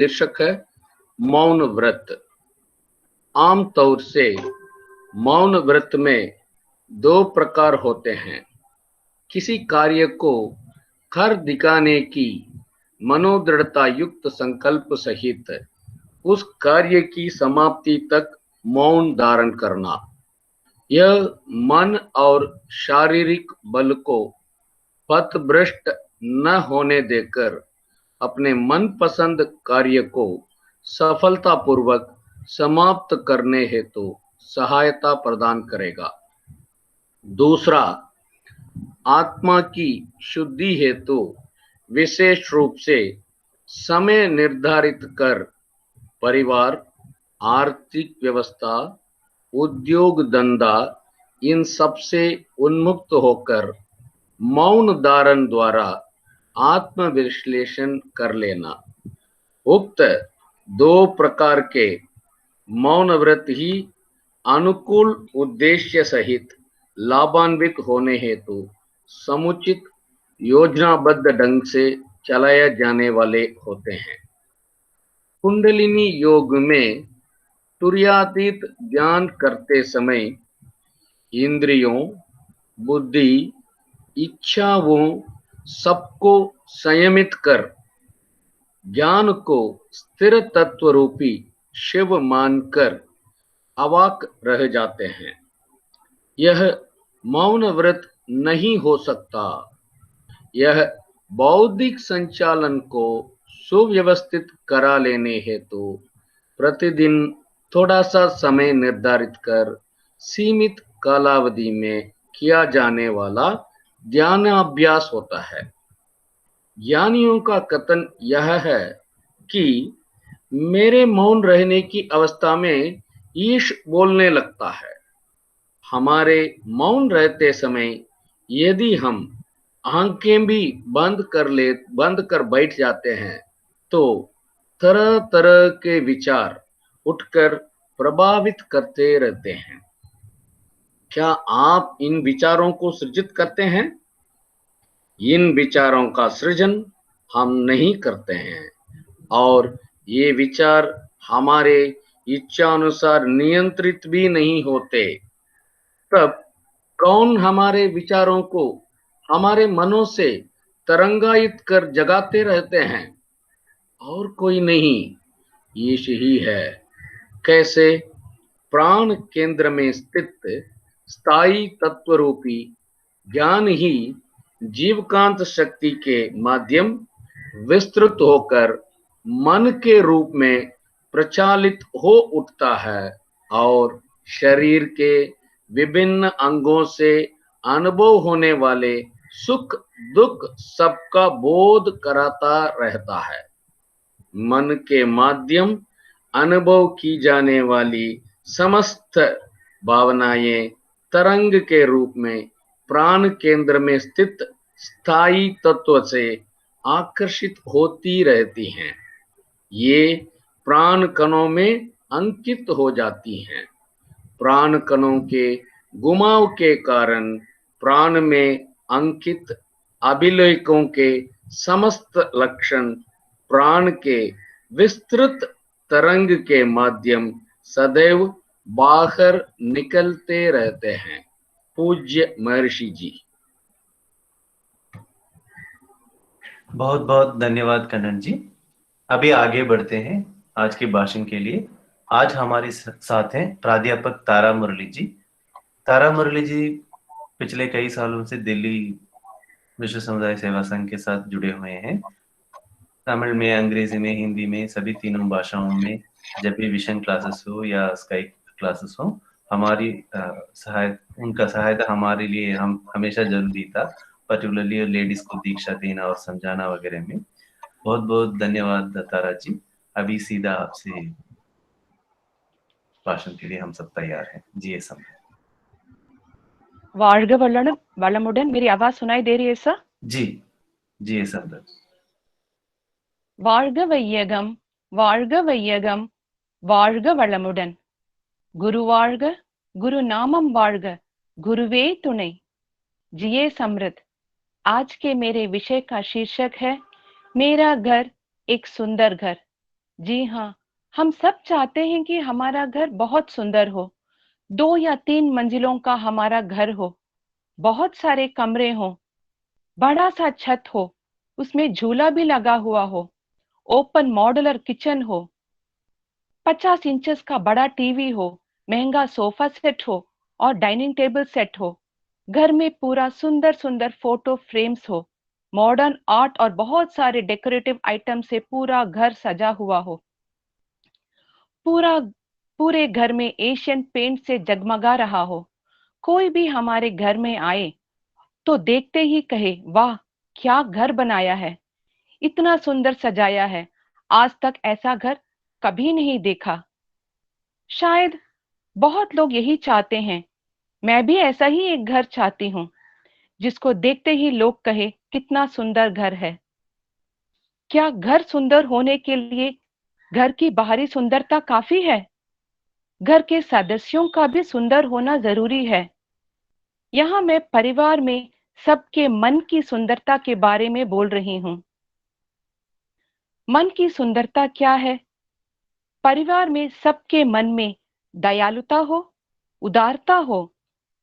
शीर्षक है मौन व्रत। आमतौर से मौन व्रत में दो प्रकार होते हैं। किसी कार्य को कर दिखाने की मनोदृढ़ता युक्त संकल्प सहित उस कार्य की समाप्ति तक मौन धारण करना। यह मन और शारीरिक बल को पथभ्रष्ट न होने देकर अपने मनपसंद कार्य को सफलतापूर्वक समाप्त करने हेतु सहायता प्रदान करेगा। दूसरा, आत्मा की शुद्धि हेतु विशेष रूप से समय निर्धारित कर परिवार, आर्थिक व्यवस्था, उद्योग धंधा इन सब से उन्मुक्त होकर मौन धारण द्वारा आत्मविश्लेषण कर लेना। उक्त दो प्रकार के मौन व्रत ही अनुकूल उद्देश्य सहित लाभान्वित होने हेतु समुचित योजनाबद्ध ढंग से चलाए जाने वाले होते हैं। कुंडलिनी योग में तुर्यातीत ध्यान करते समय इंद्रियों, बुद्धि, इच्छाओं सबको संयमित कर ज्ञान को स्थिर तत्व रूपी शिव मानकर अवाक रह जाते हैं। यह मौन व्रत नहीं हो सकता। यह बौद्धिक संचालन को सुव्यवस्थित करा लेने हेतु प्रतिदिन थोड़ा सा समय निर्धारित कर सीमित कालावधि में किया जाने वाला ध्यानाभ्यास होता है। ज्ञानियों का कथन यह है कि मेरे मौन रहने की अवस्था में ईश बोलने लगता है। हमारे मौन रहते समय यदि हम आंखें भी बंद कर बैठ जाते हैं तो तरह तरह के विचार उठकर प्रभावित करते रहते हैं। क्या आप इन विचारों को सृजित करते हैं? इन विचारों का सृजन हम नहीं करते हैं और ये विचार हमारे इच्छानुसार नियंत्रित भी नहीं होते। तब कौन हमारे विचारों को हमारे मनों से तरंगायित कर जगाते रहते हैं? और कोई नहीं, ईश ही है। कैसे? प्राण केंद्र में स्थित स्थायी तत्व रूपी ज्ञान ही जीवकांत शक्ति के माध्यम विस्तृत होकर मन के रूप में प्रचालित हो उठता है और शरीर के विभिन्न अंगों से अनुभव होने वाले सुख दुख सबका बोध कराता रहता है। मन के माध्यम अनुभव की जाने वाली समस्त भावनाएं तरंग के रूप में प्राण केंद्र में स्थित स्थायी तत्व से आकर्षित होती रहती हैं। ये प्राण कणों में अंकित हो जाती हैं। प्राण कणों के घुमाव के कारण प्राण में अंकित अभिलेखों के समस्त लक्षण प्राण के विस्तृत तरंग के माध्यम सदैव बाहर निकलते रहते हैं। पूज्य महर्षि जी। बहुत बहुत धन्यवाद कन्नन जी। अभी आगे बढ़ते हैं आज के भाषण के लिए। आज हमारे साथ हैं प्राध्यापक तारा मुरली जी। तारा मुरली जी पिछले कई सालों से दिल्ली विश्व समुदाय सेवा संघ के साथ जुड़े हुए हैं। तमिल में, अंग्रेजी में, हिंदी में, सभी तीनों भाषाओं में जब भी विजन क्लासेस हो या स्काई क्लासेस हो, हमारी उनका सहायता हमारे लिए हम हमेशा जरूरी था, पर्टिकुलरली लेडीज को दीक्षा देना और समझाना वगैरह में। बहुत बहुत धन्यवाद तारा जी। अभी सीधा आपसे भाषण के लिए हम सब तैयार हैं। जी समझे। வாழ்க வளமுடன்। मेरी आवाज सुनाई दे रही है सर? जी जी समझे। வாழ்க வையகம், வாழ்க வையகம், வாழ்க வளமுடன்। गुरु வாழ்க, गुरु नामम வாழ்க, गुरुवे तुणை। जिये समृद्ध। आज के मेरे विषय का शीर्षक है मेरा घर एक सुंदर घर। जी हाँ, हम सब चाहते हैं कि हमारा घर बहुत सुंदर हो, 2 या 3 मंजिलों का हमारा घर हो, बहुत सारे कमरे हों, बड़ा सा छत हो, उसमें झूला भी लगा हुआ हो, ओपन मॉड्यूलर किचन हो, 50 इंचेस का बड़ा टीवी हो, महंगा सोफा सेट हो और डाइनिंग टेबल सेट हो। घर में पूरा सुंदर सुंदर फोटो फ्रेम्स हो, मॉडर्न आर्ट और बहुत सारे डेकोरेटिव आइटम से पूरा घर सजा हुआ हो, पूरा पूरे घर में एशियन पेंट से जगमगा रहा हो। कोई भी हमारे घर में आए तो देखते ही कहे, वाह क्या घर बनाया है, इतना सुंदर सजाया है, आज तक ऐसा घर कभी नहीं देखा। शायद बहुत लोग यही चाहते हैं, मैं भी ऐसा ही एक घर चाहती हूँ जिसको देखते ही लोग कहे कितना सुंदर घर है। क्या घर सुंदर होने के लिए घर की बाहरी सुंदरता काफी है? घर के सदस्यों का भी सुंदर होना जरूरी है। यहाँ मैं परिवार में सबके मन की सुंदरता के बारे में बोल रही हूँ। मन की सुंदरता क्या है? परिवार में सबके मन में दयालुता हो, उदारता हो,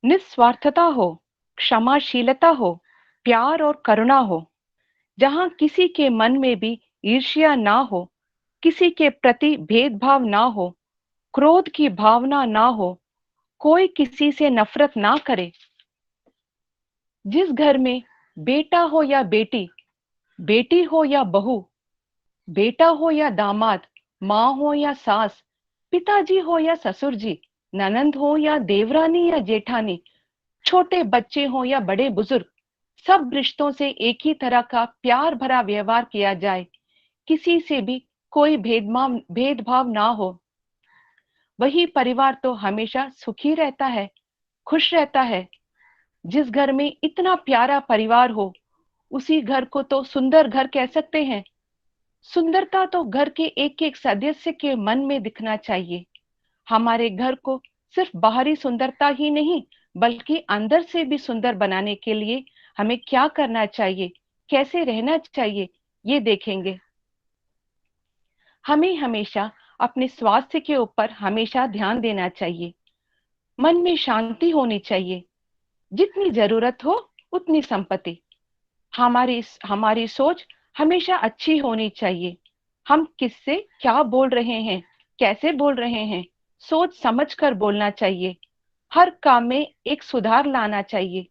निस्वार्थता हो, क्षमाशीलता हो, प्यार और करुणा हो। जहाँ किसी के मन में भी ईर्ष्या ना हो, किसी के प्रति भेदभाव ना हो, क्रोध की भावना ना हो, कोई किसी से नफरत ना करे। जिस घर में बेटा हो या बेटी, बेटी हो या बहू, बेटा हो या दामाद, माँ हो या सास, पिताजी हो या ससुर जी, ननंद हो या देवरानी या जेठानी, छोटे बच्चे हो या बड़े बुजुर्ग, सब रिश्तों से एक ही तरह का प्यार भरा व्यवहार किया जाए, किसी से भी कोई भेदभाव ना हो, वही परिवार तो हमेशा सुखी रहता है, खुश रहता है। जिस घर में इतना प्यारा परिवार हो, उसी घर को तो सुंदर घर कह सकते हैं। सुंदरता तो घर के एक एक सदस्य के मन में दिखना चाहिए। हमारे घर को सिर्फ बाहरी सुंदरता ही नहीं, बल्कि अंदर से भी सुंदर बनाने के लिए हमें क्या करना चाहिए, कैसे रहना चाहिए, ये देखेंगे। हमें हमेशा अपने स्वास्थ्य के ऊपर हमेशा ध्यान देना चाहिए। मन में शांति होनी चाहिए। जितनी जरूरत हो उतनी संपत्ति। हमारी सोच हमेशा अच्छी होनी चाहिए। हम किससे क्या बोल रहे हैं, कैसे बोल रहे हैं, सोच समझ कर बोलना चाहिए। हर काम में एक सुधार लाना चाहिए।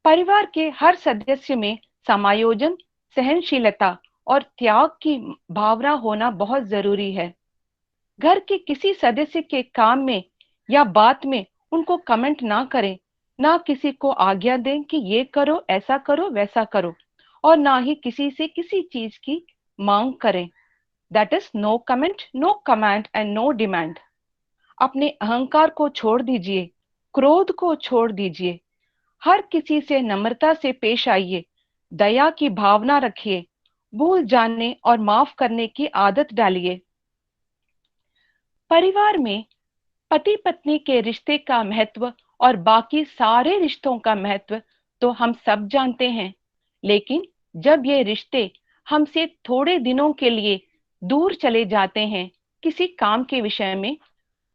परिवार के हर सदस्य में समायोजन, सहनशीलता और त्याग की भावना होना बहुत जरूरी है। घर के किसी सदस्य के काम में या बात में उनको कमेंट ना करें, ना किसी को आज्ञा दें कि ये करो, ऐसा करो, वैसा करो, और ना ही किसी से किसी चीज की मांग करें। That is no comment, no command and no demand. अपने अहंकार को छोड़ दीजिए, क्रोध को छोड़ दीजिए। हर किसी से नम्रता से पेश आइए, दया की भावना रखिए, भूल जाने और माफ करने की आदत डालिए। परिवार में पति पत्नी के रिश्ते का महत्व और बाकी सारे रिश्तों का महत्व तो हम सब जानते हैं, लेकिन जब ये रिश्ते हमसे थोड़े दिनों के लिए दूर चले जाते हैं किसी काम के विषय में,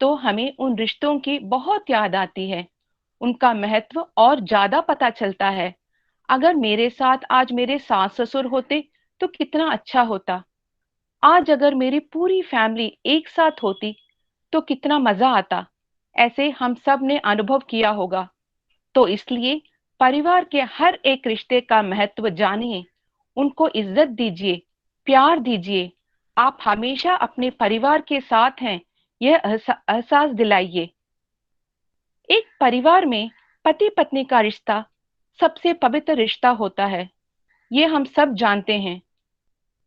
तो हमें उन रिश्तों की बहुत याद आती है। उनका महत्व और ज्यादा पता चलता है। अगर मेरे साथ आज मेरे सास ससुर होते तो कितना अच्छा होता। आज अगर मेरी पूरी फैमिली एक साथ होती तो कितना मजा आता। ऐसे हम सब ने अनुभव किया होगा। तो इसलिए परिवार के हर एक रिश्ते का महत्व जानिए, उनको इज्जत दीजिए, प्यार दीजिए। आप हमेशा अपने परिवार के साथ हैं, यह एहसास दिलाइए। एक परिवार में पति पत्नी का रिश्ता सबसे पवित्र रिश्ता होता है, ये हम सब जानते हैं।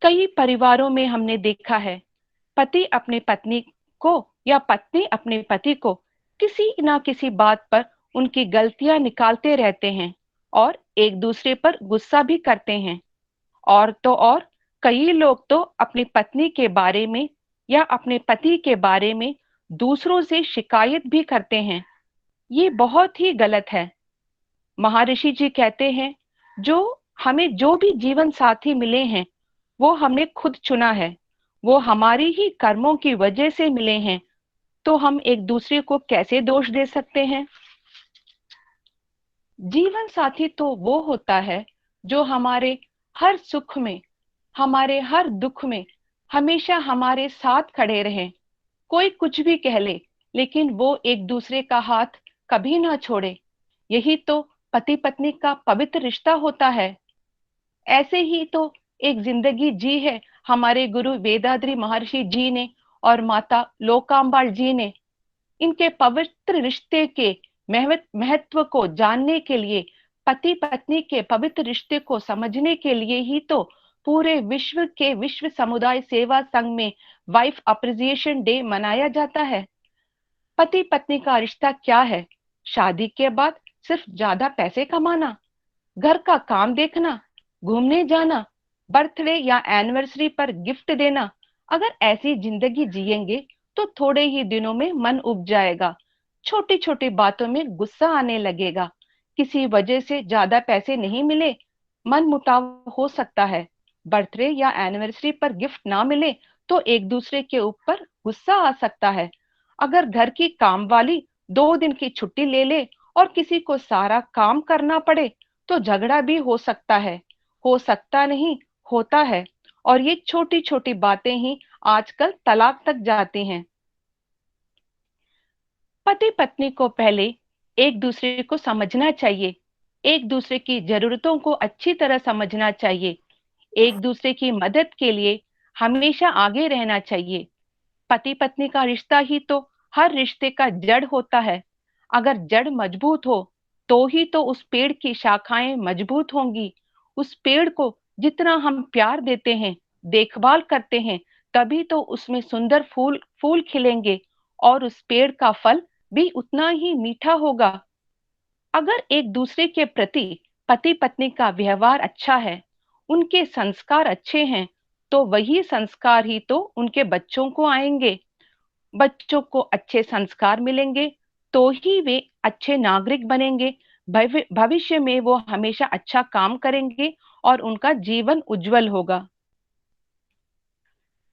कई परिवारों में हमने देखा है, पति अपनी पत्नी को या पत्नी अपने पति को किसी ना किसी बात पर उनकी गलतियां निकालते रहते हैं और एक दूसरे पर गुस्सा भी करते हैं। और तो और कई लोग तो अपनी पत्नी के बारे में या अपने पति के बारे में दूसरों से शिकायत भी करते हैं। ये बहुत ही गलत है। महर्षि जी कहते हैं, जो हमें जो भी जीवन साथी मिले हैं वो हमने खुद चुना है, वो हमारी ही कर्मों की वजह से मिले हैं, तो हम एक दूसरे को कैसे दोष दे सकते हैं? जीवन साथी तो वो होता है जो हमारे हर सुख में, हमारे हर दुख में हमेशा हमारे साथ खड़े रहे। कोई कुछ भी कह ले, लेकिन वो एक दूसरे का हाथ कभी ना छोड़े। यही तो पति पत्नी का पवित्र रिश्ता होता है। ऐसे ही तो एक जिंदगी जी है हमारे गुरु वेदाद्री महर्षि जी ने और माता लोकांबाल जी ने। इनके पवित्र रिश्ते के महत्व को जानने के लिए, पति पत्नी के पवित्र रिश्ते को समझने के लिए ही तो पूरे विश्व के विश्व समुदाय सेवा संघ में वाइफ अप्रिसिएशन डे मनाया जाता है। पति पत्नी का रिश्ता क्या है? शादी के बाद सिर्फ ज्यादा पैसे कमाना, घर का काम देखना, घूमने जाना, बर्थडे या एनिवर्सरी पर गिफ्ट देना। अगर ऐसी जिंदगी जिएंगे तो थोड़े ही दिनों में मन उब जाएगा, छोटी छोटी बातों में गुस्सा आने लगेगा, किसी वजह से ज्यादा पैसे नहीं मिले मन मुटाव हो सकता है, बर्थडे या एनिवर्सरी पर गिफ्ट ना मिले तो एक दूसरे के ऊपर गुस्सा आ सकता है। अगर घर की काम वाली 2 दिन की छुट्टी ले ले और किसी को सारा काम करना पड़े तो झगड़ा भी हो सकता है। हो सकता नहीं, होता है। और ये छोटी छोटी बातें ही आजकल तलाक तक जाती हैं। पति पत्नी को पहले एक दूसरे को समझना चाहिए, एक दूसरे की जरूरतों को अच्छी तरह समझना चाहिए, एक दूसरे की मदद के लिए हमेशा आगे रहना चाहिए। पति पत्नी का रिश्ता ही तो हर रिश्ते का जड़ होता है। अगर जड़ मजबूत हो तो ही तो उस पेड़ की शाखाएं मजबूत होंगी। उस पेड़ को जितना हम प्यार देते हैं, देखभाल करते हैं, तभी तो उसमें सुंदर फूल फूल खिलेंगे और उस पेड़ का फल भी उतना ही मीठा होगा। अगर एक दूसरे के प्रति पति पत्नी का व्यवहार अच्छा है, उनके संस्कार अच्छे हैं, तो वही संस्कार ही तो उनके बच्चों को आएंगे। बच्चों को अच्छे संस्कार मिलेंगे तो ही वे अच्छे नागरिक बनेंगे। भविष्य में वो हमेशा अच्छा काम करेंगे और उनका जीवन उज्जवल होगा।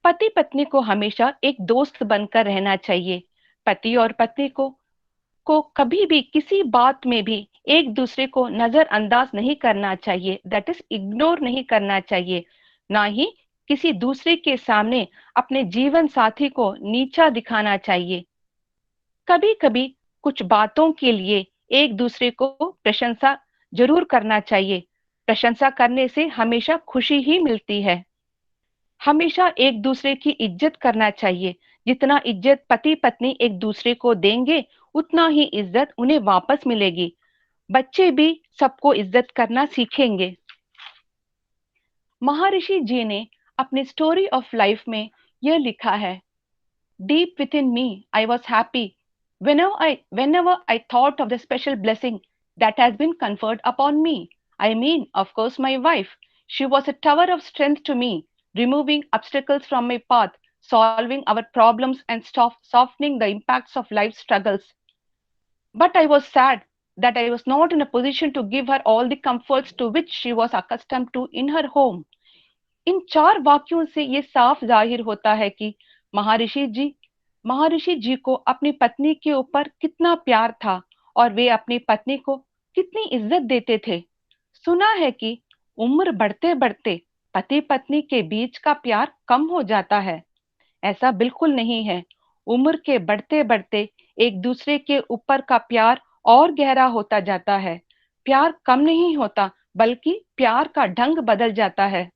पति पत्नी को हमेशा एक दोस्त बनकर रहना चाहिए। पति और पत्नी को कभी भी किसी बात में भी एक दूसरे को नजरअंदाज नहीं करना चाहिए, दैट इज इग्नोर नहीं करना चाहिए। ना ही किसी दूसरे के सामने अपने जीवन साथी को नीचा दिखाना चाहिए। कभी कभी कुछ बातों के लिए एक दूसरे को प्रशंसा जरूर करना चाहिए। प्रशंसा करने से हमेशा खुशी ही मिलती है। हमेशा एक दूसरे की इज्जत करना चाहिए। जितना इज्जत पति पत्नी एक दूसरे को देंगे, उतना ही इज्जत उन्हें वापस मिलेगी। बच्चे भी सबको इज्जत करना सीखेंगे। महर्षि जी ने अपनी स्टोरी ऑफ लाइफ में यह लिखा है, deep with in me I was happy whenever I thought of the special blessing that has been conferred upon me. I mean, of course, my wife. She was a tower of strength to me, removing obstacles from my path, solving our problems, and softening the impacts of life's struggles. But I was sad that I was not in a position to give her all the comforts to which she was accustomed to in her home. इन 4 वाक्यों से ये साफ जाहिर होता है कि महर्षि जी को अपनी पत्नी के ऊपर कितना प्यार था और वे अपनी पत्नी को कितनी इज्जत देते थे। सुना है कि उम्र बढ़ते बढ़ते पति पत्नी के बीच का प्यार कम हो जाता है। ऐसा बिल्कुल नहीं है। उम्र के बढ़ते बढ़ते एक दूसरे के ऊपर का प्यार और गहरा होता जाता है। प्यार कम नहीं होता, बल्कि प्यार का ढंग बदल जाता है।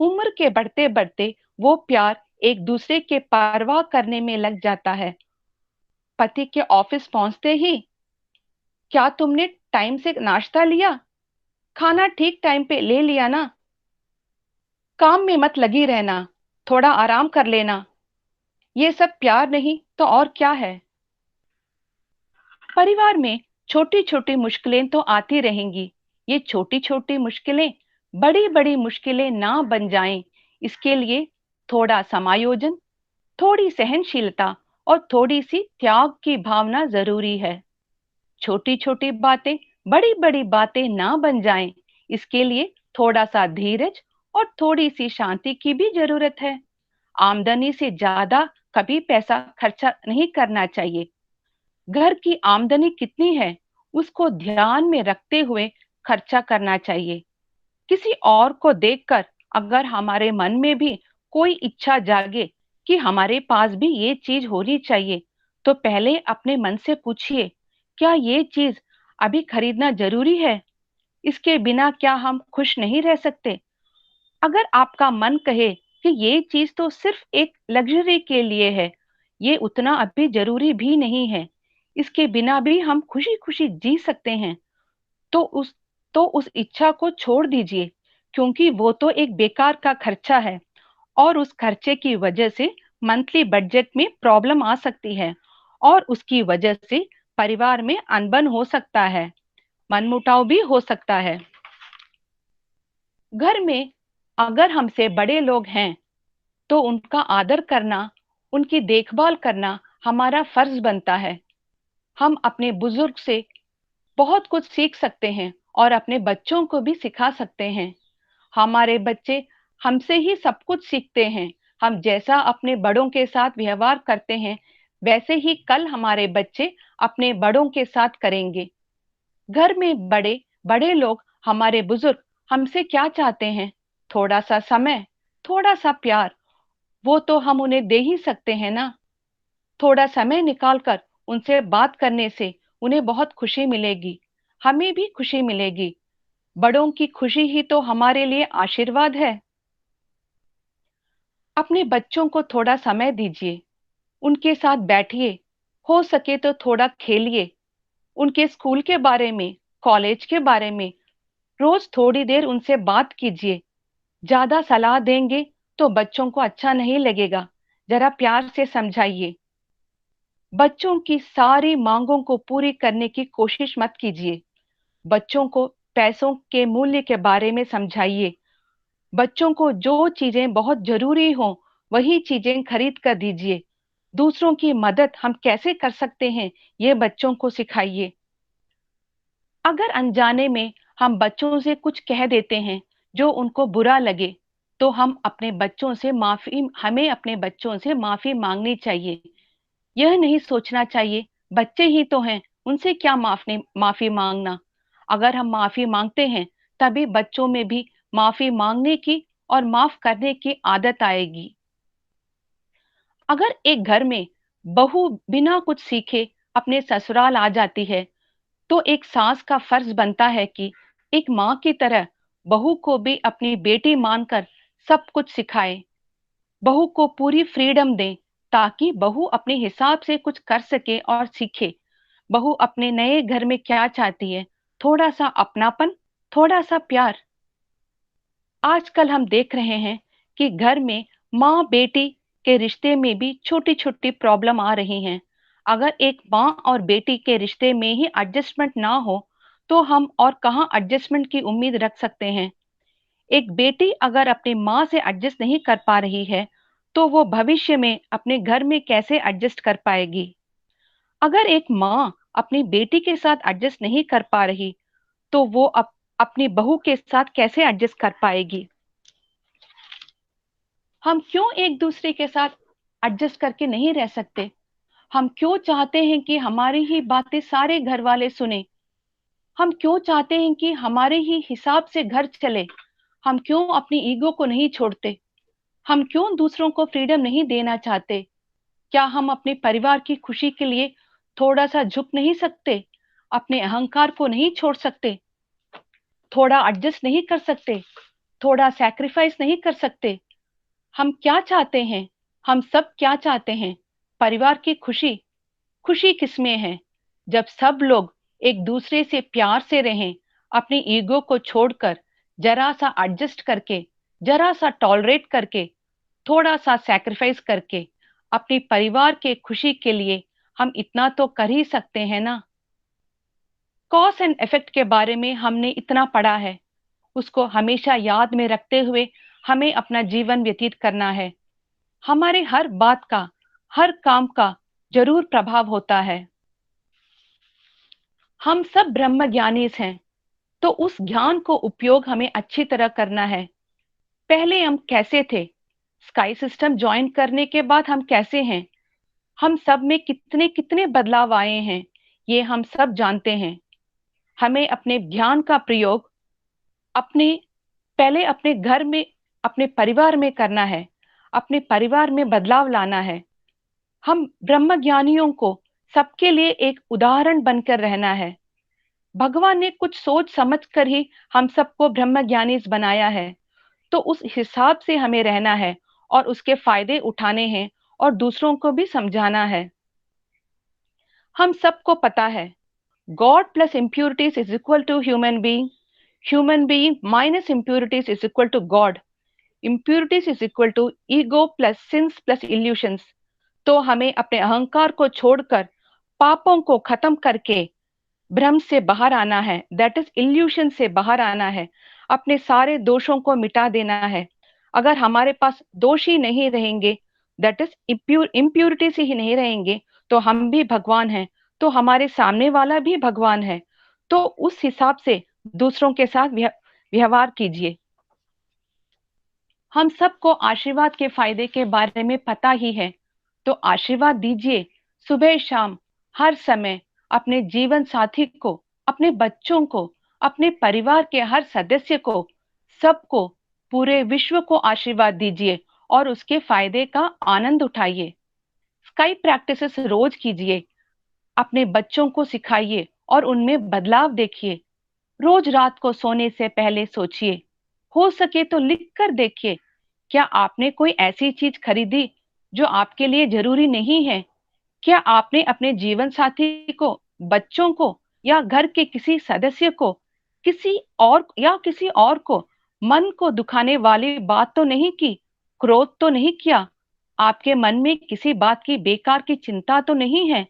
उम्र के बढ़ते बढ़ते वो प्यार एक दूसरे के परवाह करने में लग जाता है। पति के ऑफिस पहुंचते ही, क्या तुमने टाइम से नाश्ता लिया? खाना ठीक टाइम पे ले लिया ना? काम में मत लगी रहना, थोड़ा आराम कर लेना। ये सब प्यार नहीं तो और क्या है? परिवार में छोटी छोटी मुश्किलें तो आती रहेंगी। ये छोटी छोटी मुश्किलें बड़ी बड़ी मुश्किलें ना बन जाएं, इसके लिए थोड़ा समायोजन, थोड़ी सहनशीलता और थोड़ी सी त्याग की भावना जरूरी है। छोटी छोटी बातें बड़ी बड़ी बातें ना बन जाएं, इसके लिए थोड़ा सा धीरज और थोड़ी सी शांति की भी जरूरत है। आमदनी से ज्यादा कभी पैसा खर्चा नहीं करना चाहिए। घर की आमदनी कितनी है उसको ध्यान में रखते हुए खर्चा करना चाहिए। किसी और को देखकर अगर हमारे मन में भी कोई इच्छा जागे कि हमारे पास भी ये चीज होनी चाहिए, तो पहले अपने मन से पूछिए, क्या ये चीज अभी खरीदना जरूरी है? इसके बिना क्या हम खुश नहीं रह सकते? अगर आपका मन कहे कि ये चीज तो सिर्फ एक लग्जरी के लिए है, ये उतना अभी जरूरी भी नहीं है, इसके बिना भी हम खुशी खुशी जी सकते हैं, तो उस इच्छा को छोड़ दीजिए, क्योंकि वो तो एक बेकार का खर्चा है और उस खर्चे की वजह से मंथली बजट में प्रॉब्लम आ सकती है और उसकी वजह से परिवार में अनबन हो सकता है, मनमुटाव भी हो सकता है। घर में अगर हमसे बड़े लोग हैं तो उनका आदर करना, उनकी देखभाल करना हमारा फर्ज बनता है। हम अपने बुजुर्ग से बहुत कुछ सीख सकते हैं और अपने बच्चों को भी सिखा सकते हैं। हमारे बच्चे हमसे ही सब कुछ सीखते हैं। हम जैसा अपने बड़ों के साथ व्यवहार करते हैं, वैसे ही कल हमारे बच्चे अपने बड़ों के साथ करेंगे। घर में बड़े बड़े लोग, हमारे बुजुर्ग हमसे क्या चाहते हैं? थोड़ा सा समय, थोड़ा सा प्यार, वो तो हम उन्हें दे ही सकते हैं ना। थोड़ा समय निकालकर उनसे बात करने से उन्हें बहुत खुशी मिलेगी, हमें भी खुशी मिलेगी। बड़ों की खुशी ही तो हमारे लिए आशीर्वाद है। अपने बच्चों को थोड़ा समय दीजिए, उनके साथ बैठिए, हो सके तो थोड़ा खेलिए, उनके स्कूल के बारे में, कॉलेज के बारे में रोज थोड़ी देर उनसे बात कीजिए। ज्यादा सलाह देंगे तो बच्चों को अच्छा नहीं लगेगा, जरा प्यार से समझाइए। बच्चों की सारी मांगों को पूरी करने की कोशिश मत कीजिए। बच्चों को पैसों के मूल्य के बारे में समझाइए। बच्चों को जो चीजें बहुत जरूरी हो वही चीजें खरीद कर दीजिए। दूसरों की मदद हम कैसे कर सकते हैं, ये बच्चों को सिखाइए। अगर अनजाने में हम बच्चों से कुछ कह देते हैं जो उनको बुरा लगे, तो हमें अपने बच्चों से माफी मांगनी चाहिए। यह नहीं सोचना चाहिए बच्चे ही तो हैं, उनसे क्या माफी मांगना। अगर हम माफी मांगते हैं तभी बच्चों में भी माफी मांगने की और माफ करने की आदत आएगी। अगर एक घर में बहू बिना कुछ सीखे अपने ससुराल आ जाती है, तो एक सास का फर्ज बनता है कि एक माँ की तरह बहू को भी अपनी बेटी मानकर सब कुछ सिखाए। बहू को पूरी फ्रीडम दें ताकि बहू अपने हिसाब से कुछ कर सके और सीखे। बहू अपने नए घर में क्या चाहती है? थोड़ा सा अपनापन, थोड़ा सा प्यार। आजकल हम देख रहे हैं कि घर में माँ बेटी के रिश्ते में भी छोटी छोटी प्रॉब्लम आ रही हैं। अगर एक माँ और बेटी के रिश्ते में ही एडजस्टमेंट ना हो, तो हम और कहाँ एडजस्टमेंट की उम्मीद रख सकते हैं? एक बेटी अगर अपनी माँ से एडजस्ट नहीं कर पा रही है, तो वो भविष्य में अपने घर में कैसे एडजस्ट कर पाएगी? अगर एक माँ अपनी बेटी के साथ एडजस्ट नहीं कर पा रही, तो वो अपनी बहू के साथ कैसे एडजस्ट कर पाएगी? हम क्यों एक दूसरे के साथ एडजस्ट करके नहीं रह सकते? हम क्यों चाहते हैं कि हमारी ही बातें सारे घर वाले सुने? हम क्यों चाहते हैं कि हमारे ही हिसाब से घर चले? हम क्यों अपनी ईगो को नहीं छोड़ते? हम क्यों दूसरों को फ्रीडम नहीं देना चाहते? क्या हम अपने परिवार की खुशी के लिए थोड़ा सा झुक नहीं सकते? अपने अहंकार को नहीं छोड़ सकते? थोड़ा एडजस्ट नहीं कर सकते? थोड़ा सैक्रिफाइस नहीं कर सकते? हम क्या चाहते हैं? हम सब क्या चाहते हैं? परिवार की खुशी। खुशी किसमें है? जब सब लोग एक दूसरे से प्यार से रहें, अपनी ईगो को छोड़कर, जरा सा एडजस्ट करके, जरा सा टॉलरेट करके, थोड़ा सा सैक्रिफाइस करके, अपनी परिवार के खुशी के लिए हम इतना तो कर ही सकते हैं ना। कॉज एंड इफेक्ट के बारे में हमने इतना पढ़ा है, उसको हमेशा याद में रखते हुए हमें अपना जीवन व्यतीत करना है। हमारे हर बात का, हर काम का जरूर प्रभाव होता है। हम सब ब्रह्म ज्ञानी हैं, तो उस ज्ञान को उपयोग हमें अच्छी तरह करना है। पहले हम कैसे थे, स्काई सिस्टम ज्वाइन करने के बाद हम कैसे हैं, हम सब में कितने कितने बदलाव आए हैं, ये हम सब जानते हैं। हमें अपने ज्ञान का प्रयोग अपने पहले अपने घर में, अपने परिवार में करना है, अपने परिवार में बदलाव लाना है। हम ब्रह्म ज्ञानियों को सबके लिए एक उदाहरण बनकर रहना है। भगवान ने कुछ सोच समझ कर ही हम सबको ब्रह्म ज्ञानी बनाया है, तो उस हिसाब से हमें रहना है और उसके फायदे उठाने हैं और दूसरों को भी समझाना है। हम सबको पता है God plus impurities is equal to human being minus impurities is equal to God, impurities is equal to ego plus sins plus illusions। तो हमें अपने अहंकार को छोड़कर पापों को खत्म करके भ्रम से बाहर आना है, दैट इज इल्यूशन से बाहर आना है, अपने सारे दोषों को मिटा देना है। अगर हमारे पास दोष ही नहीं रहेंगे, दैट इज इम्प्यूरिटीज ही नहीं रहेंगे, तो हम भी भगवान हैं, तो हमारे सामने वाला भी भगवान है। तो उस हिसाब से दूसरों के साथ व्यवहार कीजिए। हम सबको आशीर्वाद के फायदे के बारे में पता ही है, तो आशीर्वाद दीजिए सुबह शाम, हर समय, अपने जीवन साथी को, अपने बच्चों को, अपने परिवार के हर सदस्य को, सबको, पूरे विश्व को आशीर्वाद दीजिए और उसके फायदे का आनंद उठाइए। स्काई प्रैक्टिसेस रोज कीजिए, अपने बच्चों को सिखाइए और उनमें बदलाव देखिए। रोज रात को सोने से पहले सोचिए, हो सके तो लिख कर देखिए, क्या आपने कोई ऐसी चीज खरीदी जो आपके लिए जरूरी नहीं है? क्या आपने अपने जीवन साथी को, बच्चों को या घर के किसी सदस्य को, किसी और को मन को दुखाने वाली बात तो नहीं की, क्रोध तो नहीं किया, आपके मन में किसी बात की बेकार की चिंता तो नहीं है?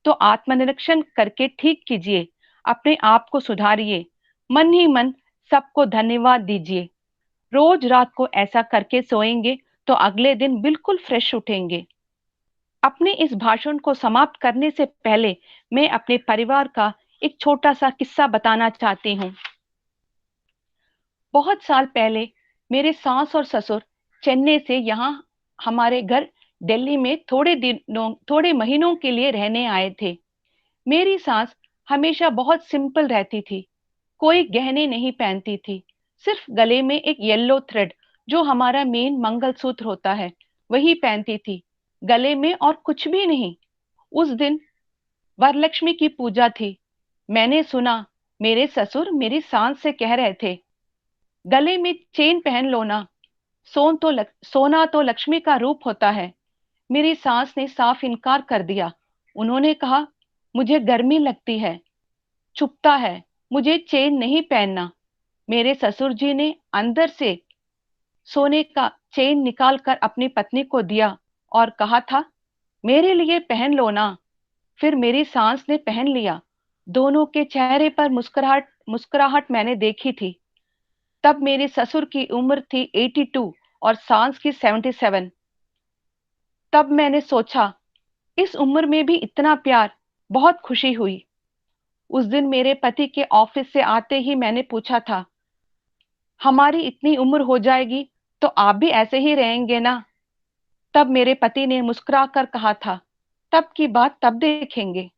तो आत्मनिरीक्षण करके ठीक कीजिए, अपने आप को सुधारिए, मन ही मन सबको धन्यवाद दीजिए। रोज रात को ऐसा करके सोएंगे तो अगले दिन बिल्कुल फ्रेश उठेंगे। अपने इस भाषण को समाप्त करने से पहले मैं अपने परिवार का एक छोटा सा किस्सा बताना चाहती हूँ। बहुत साल पहले मेरे सास और ससुर चेन्नई से यहाँ हमारे घर दिल्ली में थोड़े महीनों के लिए रहने आए थे। मेरी सास हमेशा बहुत सिंपल रहती थी, कोई गहने नहीं पहनती थी, सिर्फ गले में एक येलो थ्रेड जो हमारा मेन मंगलसूत्र होता है वही पहनती थी, गले में और कुछ भी नहीं। उस दिन वरलक्ष्मी की पूजा थी। मैंने सुना मेरे ससुर मेरी सास से कह रहे थे, गले में चेन पहन लो ना, सोना तो लक्ष्मी का रूप होता है। मेरी सास ने साफ इनकार कर दिया। उन्होंने कहा, मुझे गर्मी लगती है, चुभता है, मुझे चेन नहीं पहनना। मेरे ससुर जी ने अंदर से सोने का चेन निकालकर अपनी पत्नी को दिया और कहा था, मेरे लिए पहन लो ना। फिर मेरी सास ने पहन लिया। दोनों के चेहरे पर मुस्कुराहट मैंने देखी थी। तब मेरे ससुर की उम्र थी 82 और सास की 77। तब मैंने सोचा, इस उम्र में भी इतना प्यार, बहुत खुशी हुई। उस दिन मेरे पति के ऑफिस से आते ही मैंने पूछा था, हमारी इतनी उम्र हो जाएगी तो आप भी ऐसे ही रहेंगे ना? तब मेरे पति ने मुस्कुराकर कहा था, तब की बात तब देखेंगे।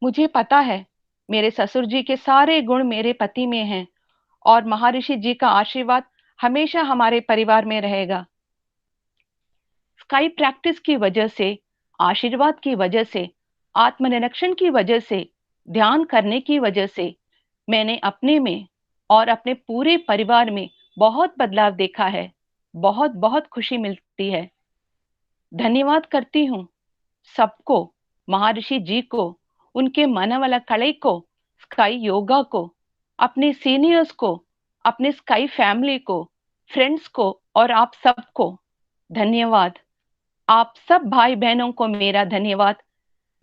मुझे पता है मेरे ससुर जी के सारे गुण मेरे पति में हैं और महर्षि जी का आशीर्वाद हमेशा हमारे परिवार में रहेगा। स्काई प्रैक्टिस की वजह से, आशीर्वाद की वजह से, आत्मनिरीक्षण की वजह से, ध्यान करने की वजह से मैंने अपने में और अपने पूरे परिवार में बहुत बदलाव देखा है। बहुत बहुत खुशी मिलती है। धन्यवाद करती हूँ सबको, महर्षि जी को, उनके मनवला कலை को, स्काई योगा को, अपने सीनियर्स को, अपने स्काई फैमिली को, फ्रेंड्स को और आप सबको धन्यवाद। आप सब भाई बहनों को मेरा धन्यवाद।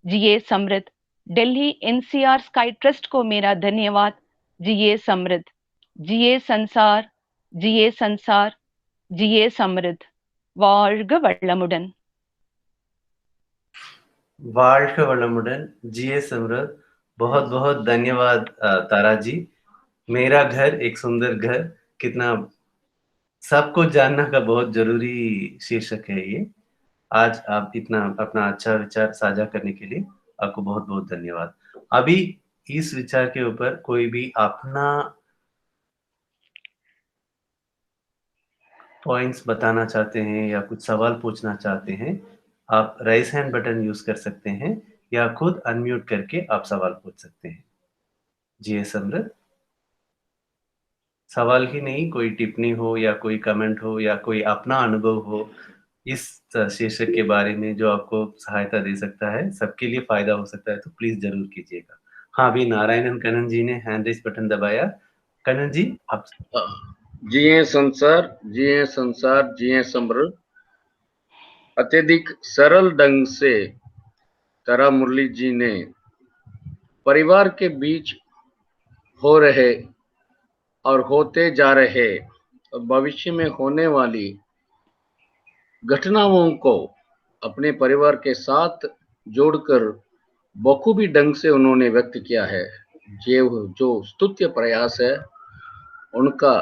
जिए समृद्ध। दिल्ली एनसीआर स्काई ट्रस्ट को मेरा धन्यवाद। जिए समृद्ध। जिए संसार, जिए संसार, जिए समृद्ध। வாழ்க வளமுடன்। வாழ்க वलमुडन, जिए समृद्ध। बहुत बहुत धन्यवाद तारा जी। मेरा घर एक सुंदर घर, कितना सबको जानना का बहुत जरूरी शीर्षक है ये। आज आप इतना अपना अच्छा विचार साझा करने के लिए आपको बहुत बहुत धन्यवाद। अभी इस विचार के ऊपर कोई भी अपना पॉइंट्स बताना चाहते हैं या कुछ सवाल पूछना चाहते हैं, आप राइज हैंड बटन यूज कर सकते हैं या खुद अनम्यूट करके आप सवाल पूछ सकते हैं। जी समृद्ध, सवाल ही नहीं, कोई टिप्पणी हो या कोई कमेंट हो या कोई अपना अनुभव हो इस शीर्षक के बारे में जो आपको सहायता दे सकता है, सबके लिए फायदा हो सकता है, तो प्लीज जरूर कीजिएगा। हाँ, अभी नारायणन कनन जी ने हैंड रेज बटन दबाया। कनन जी आप। जिए संसार, जिए संसार, जिए समृद्ध। अत्यधिक सरल ढंग से तारा मुरली जी ने परिवार के बीच हो रहे और होते जा रहे और भविष्य में होने वाली घटनाओं को अपने परिवार के साथ जोड़कर बखूबी ढंग से उन्होंने व्यक्त किया है। ये जो स्तुत्य प्रयास है उनका